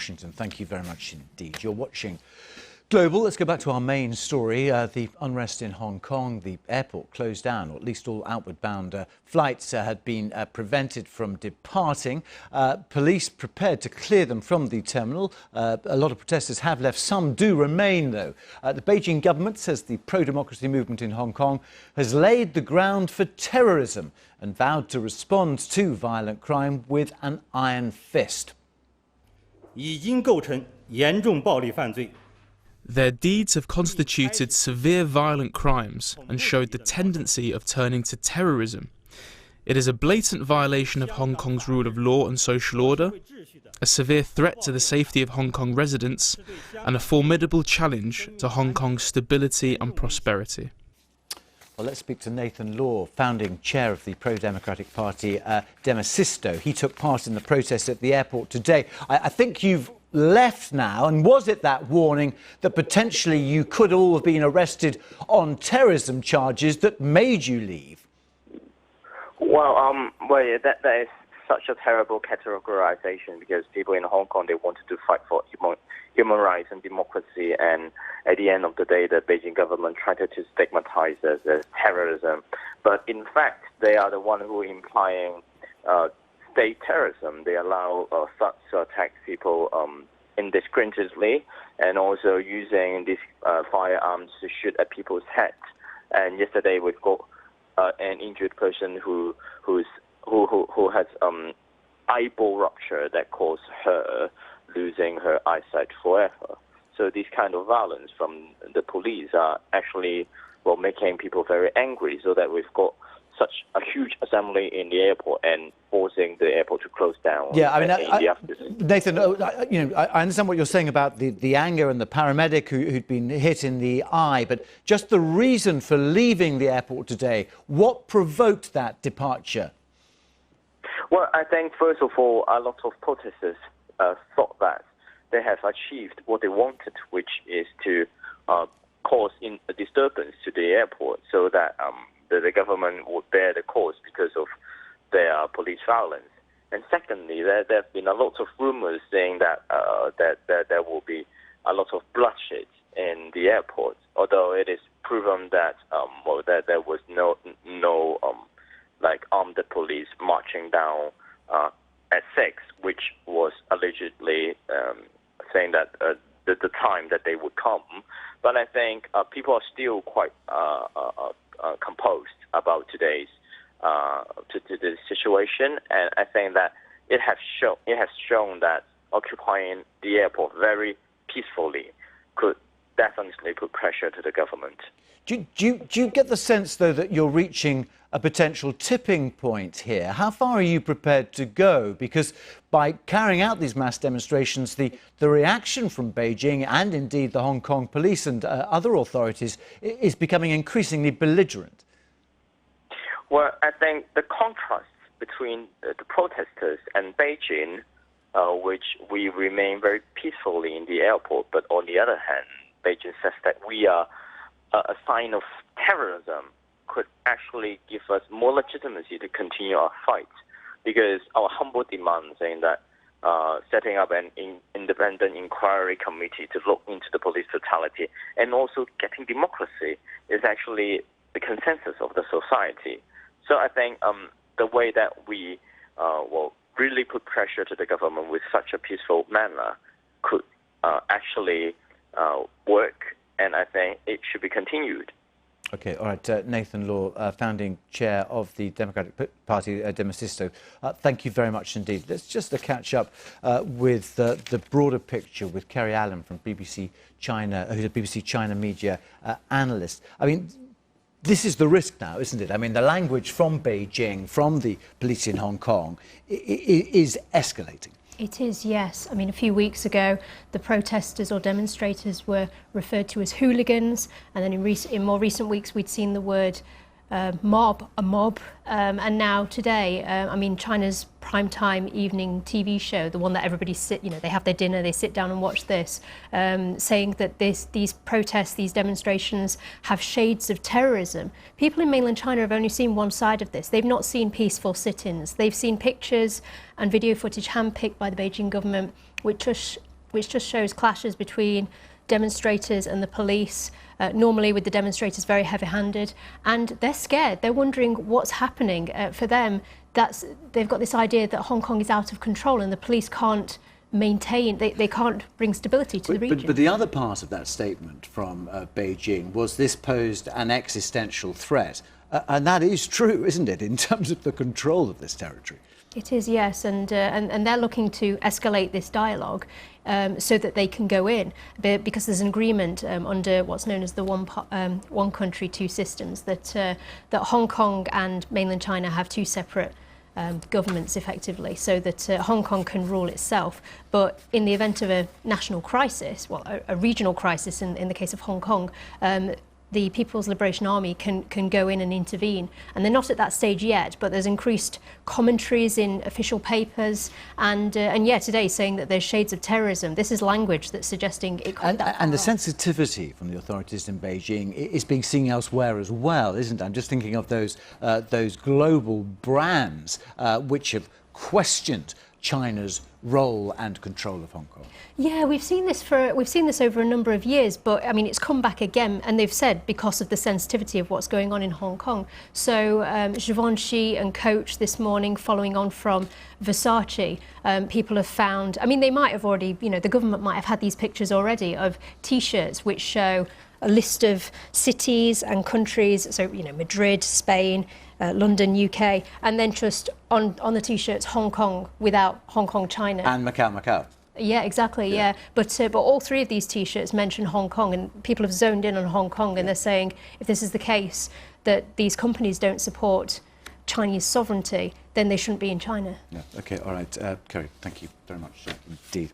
Washington. Thank you very much indeed. You're watching Global. Let's go back to our main story. The unrest in Hong Kong. The airport closed down, or at least all outward bound flights had been prevented from departing. Police prepared to clear them from the terminal. A lot of protesters have left. Some do remain, though. The Beijing government says the pro-democracy movement in Hong Kong has laid the ground for terrorism and vowed to respond to violent crime with an iron fist. 已经构成严重暴力犯罪。 Their deeds have constituted severe violent crimes and showed the tendency of turning to terrorism. It is a blatant violation of Hong Kong's rule of law and social order, a severe threat to the safety of Hong Kong residents, and a formidable challenge to Hong Kong's stability and prosperity. Well, let's speak to Nathan Law, founding chair of the pro-democratic party Demosisto. He took part in the protest at the airport today. I think you've left now, and was it that warning that potentially you could all have been arrested on terrorism charges that made you leave? Well, that is such a terrible categorization, because people in Hong Kong, they wanted to fight for human rights and democracy, and at the end of the day, the Beijing government tried to stigmatize us as terrorism. But in fact, they are the one who are implying state terrorism. They allow thugs to attack people indiscriminately, and also using these firearms to shoot at people's heads. And yesterday we've got an injured person who has eyeball rupture that caused her losing her eyesight forever. So this kind of violence from the police are actually making people very angry, so that we've got such a huge assembly in the airport and forcing the airport to close down. Yeah, I mean, Nathan, I understand what you're saying about the anger and the paramedic who'd been hit in the eye, but just the reason for leaving the airport today, what provoked that departure? Well, I think, first of all, a lot of protesters thought that they have achieved what they wanted, which is to cause a disturbance to the airport, so that the government would bear the cost because of their police violence. And secondly, there have been a lot of rumors saying that that there will be a lot of bloodshed in the airport, although it is proven that that there was no armed police marching down at 6, which was allegedly saying that the time that they would come. But I think people are still quite composed about today's the situation, and I think that it has shown that occupying the airport very peacefully could definitely put pressure to the government. Do you get the sense, though, that you're reaching a potential tipping point here? How far are you prepared to go? Because by carrying out these mass demonstrations, the reaction from Beijing and indeed the Hong Kong police and other authorities is becoming increasingly belligerent. Well, I think the contrast between the protesters and Beijing, which we remain very peacefully in the airport, but on the other hand, Beijing says that we are a sign of terrorism, could actually give us more legitimacy to continue our fight, because our humble demand saying that setting up an independent inquiry committee to look into the police brutality and also getting democracy is actually the consensus of the society. So I think the way that we will really put pressure to the government with such a peaceful manner could actually work, and I think it should be continued. OK, all right. Nathan Law, founding chair of the Democratic Party, Demosisto. Thank you very much indeed. Let's just catch up with the broader picture with Kerry Allen from BBC China, who's a BBC China media analyst. I mean, this is the risk now, isn't it? I mean, the language from Beijing, from the police in Hong Kong, is escalating. It is, yes. I mean, a few weeks ago, the protesters or demonstrators were referred to as hooligans, and then in more recent weeks, we'd seen the word a mob, and now today, I mean, China's primetime evening TV show, the one that everybody they have their dinner, they sit down and watch this, saying that these protests, these demonstrations have shades of terrorism. People in mainland China have only seen one side of this. They've not seen peaceful sit-ins. They've seen pictures and video footage handpicked by the Beijing government, which which just shows clashes between demonstrators and the police, normally with the demonstrators very heavy-handed, and they're scared. They're wondering what's happening. For them, they've got this idea that Hong Kong is out of control and the police can't maintain, they can't bring stability to the region. But the other part of that statement from Beijing was this posed an existential threat. And that is true, isn't it, in terms of the control of this territory? It is, yes, and they're looking to escalate this dialogue so that they can go in, because there's an agreement under what's known as the one country, two systems, that Hong Kong and mainland China have two separate governments effectively, so that Hong Kong can rule itself. But in the event of a national crisis, well, a regional crisis in the case of Hong Kong, the People's Liberation Army can go in and intervene. And they're not at that stage yet, but there's increased commentaries in official papers and today saying that there's shades of terrorism. This is language that's suggesting it could be that and the far off. sensitivity from the authorities in Beijing is being seen elsewhere as well, isn't it? I'm just thinking of those global brands which have questioned China's role and control of Hong Kong. Yeah, we've seen this over a number of years, but I mean it's come back again, and they've said because of the sensitivity of what's going on in Hong Kong. So Givenchy and Coach this morning, following on from Versace, people have found, I mean they might have already, the government might have had these pictures already of T-shirts which show a list of cities and countries, so Madrid, Spain, London, UK, and then just on the T-shirts Hong Kong without Hong Kong, China. And Macau. Yeah, exactly. Yeah, but all three of these T-shirts mention Hong Kong, and people have zoned in on Hong Kong, and they're saying if this is the case, that these companies don't support Chinese sovereignty, then they shouldn't be in China. Yeah. Okay. All right. Kerry, thank you very much indeed.